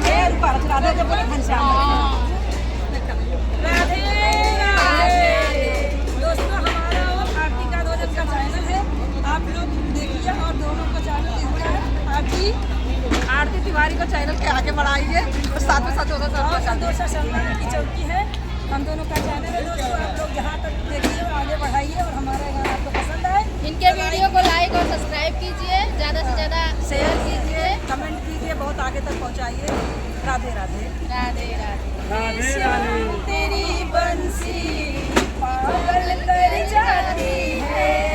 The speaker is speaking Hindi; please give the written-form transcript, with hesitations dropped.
राधे के बोले घनश्याम। राधे राधे दोस्तों, हमारा और आरती का रोजन का चैनल है, आप लोग देखिए और दोनों का चैनल इसका है आरती तिवारी को चैनल के आगे बढ़ाइए और साथ में संतोष शर्मा की चौकी है, हम दोनों का चैनल है दोस्तों। आप लोग जहाँ तक देखिए आगे बढ़ाइए और हमारा गाना आपको पसंद आए इनके वीडियो को लाइक और सब्सक्राइब कीजिए, ज़्यादा से ज़्यादा शेयर कीजिए, कमेंट कीजिए, बहुत आगे तक पहुँचाइए। राधे राधे राधे राधे। तेरी बंसी पागल कर जाती है।